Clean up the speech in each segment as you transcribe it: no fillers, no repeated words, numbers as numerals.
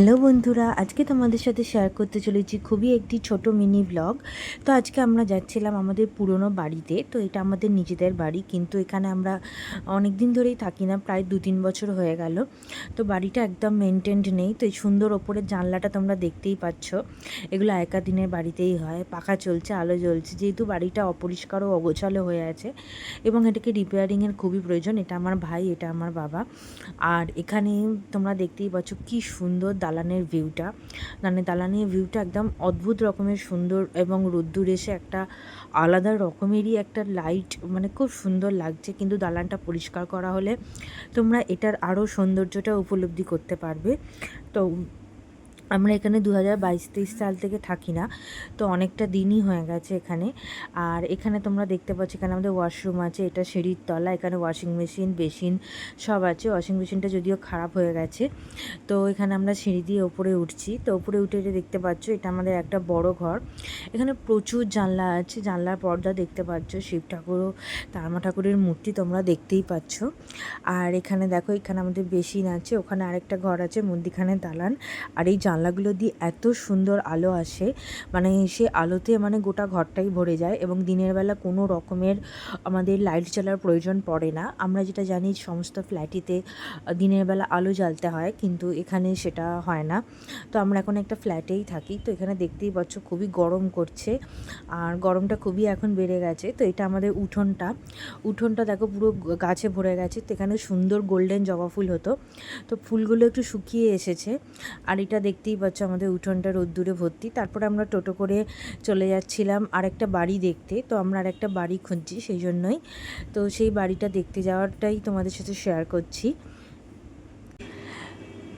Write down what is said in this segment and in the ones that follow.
Hello বন্ধুরা, আজকে তোমাদের সাথে শেয়ার করতে চলেছি খুবই একটি ছোট মিনি ব্লগ। তো আজকে আমরা যাচ্ছিলাম আমাদের পুরনো বাড়িতে। তো এটা আমাদের নিজেদের বাড়ি, কিন্তু এখানে আমরা অনেক দিন ধরেই থাকি না, প্রায় 2-3 বছর হয়ে গেল। তো বাড়িটা একদম মেনটেন্ড নেই। তো এই সুন্দর ওপরের জানলাটা তোমরা দেখতেই পাচ্ছ, এগুলো আগেকার দিনের বাড়িতেই হয়। পাখা চলছে, আলো জ্বলছে, যেহেতু বাড়িটা অপরিষ্কার ও অগোছালো হয়ে আছে এবং এটাকে রিপেয়ারিংয়ের খুবই প্রয়োজন। এটা আমার ভাই, এটা আমার বাবা। আর এখানে তোমরা দেখতেই পাচ্ছ কি সুন্দর দালানের ভিউটা। মানে দালানের ভিউটা একদম অদ্ভুত রকমের সুন্দর, এবং রোদ্দুর এসে একটা আলাদা রকমেরই একটা লাইট, মানে খুব সুন্দর লাগছে। কিন্তু দালানটা পরিষ্কার করা হলে তোমরা এটার আরও সৌন্দর্যটা উপলব্ধি করতে পারবে। তো আমরা এখানে 2022-23 সাল থেকে থাকি না, তো অনেকটা দিনই হয়ে গেছে এখানে। আর এখানে তোমরা দেখতে পাচ্ছ, এখানে আমাদের ওয়াশরুম আছে, এটা সিঁড়ির তলা। এখানে ওয়াশিং মেশিন, বেসিন সব আছে। ওয়াশিং মেশিনটা যদিও খারাপ হয়ে গেছে। তো এখানে আমরা সিঁড়ি দিয়ে ওপরে উঠছি। তো ওপরে উঠে যে দেখতে পাচ্ছ, এটা আমাদের একটা বড় ঘর। এখানে প্রচুর জানলা আছে, জানলার পর্দা দেখতে পাচ্ছ, শিব ঠাকুর ও তারা ঠাকুরের মূর্তি তোমরা দেখতেই পাচ্ছ। আর এখানে দেখো, এখানে আমাদের বেসিন আছে, ওখানে আরেকটা ঘর আছে, মধ্যিখানে দালান। আর এই জানলাগুলো দিয়ে এত সুন্দর আলো আসে, মানে সে আলোতে মানে গোটা ঘরটাই ভরে যায়, এবং দিনের বেলা কোনো রকমের আমাদের লাইট জ্বালার প্রয়োজন পড়ে না। আমরা যেটা জানি সমস্ত ফ্ল্যাটেতে দিনের বেলা আলো জ্বালতে হয়, কিন্তু এখানে সেটা হয় না। তো আমরা এখন একটা ফ্ল্যাটেই থাকি। তো এখানে দেখতেই পাচ্ছ খুবই গরম করছে, আর গরমটা খুবই এখন বেড়ে গেছে। তো এটা আমাদের উঠোনটা দেখো পুরো গাছে ভরে গেছে। তো এখানে সুন্দর গোল্ডেন জবা ফুল হতো, তো ফুলগুলো একটু শুকিয়ে এসেছে। আর এটা দেখতেই পাচ্ছ আমাদের উঠোনটা রোদ্দুরে ভর্তি। তারপরে আমরা টোটো করে চলে যাচ্ছিলাম আরেকটা বাড়ি দেখতে। তো আমরা আরেকটা বাড়ি খুঁজছি, সেই জন্যই তো সেই বাড়িটা দেখতে যাওয়াটাই তোমাদের সাথে শেয়ার করছি।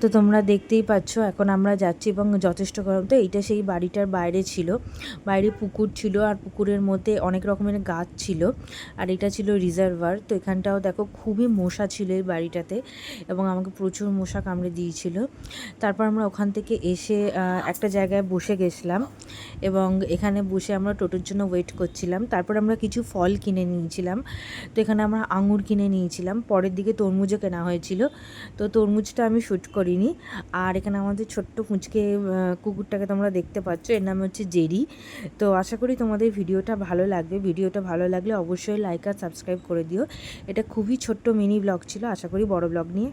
তো তোমরা দেখতেই পাচ্ছ এখন আমরা যাচ্ছি, এবং যথেষ্ট গরম। তো এইটা সেই বাড়িটার বাইরে ছিল, বাইরে পুকুর ছিল, আর পুকুরের মধ্যে অনেক রকমের গাছ ছিল, আর এটা ছিল রিজার্ভার। তো এখানটাও দেখো খুবই মশা ছিল এই বাড়িটাতে, এবং আমাকে প্রচুর মশা কামড়ে দিয়েছিল। তারপর আমরা ওখান থেকে এসে একটা জায়গায় বসে গেছিলাম, এবং এখানে বসে আমরা টোটোর জন্য ওয়েট করছিলাম। তারপর আমরা কিছু ফল কিনে নিয়েছিলাম। তো এখানে আমরা আঙুর কিনে নিয়েছিলাম, পরের দিকে তরমুজও কেনা হয়েছিল। তো তরমুজটা আমি শ্যুট করিনি। আর এখানে আমাদের ছোট্ট পুঁচকে কুকুরটাকে তোমরা দেখতে পাচ্ছ, এর নাম হচ্ছে জেরি। তো আশা করি তোমাদের ভিডিওটা ভালো লাগবে। ভিডিওটা ভালো লাগলে অবশ্যই লাইক আর সাবস্ক্রাইব করে দিও। এটা খুবই ছোট্ট মিনি ব্লগ ছিল, আশা করি বড় ব্লগ নিয়ে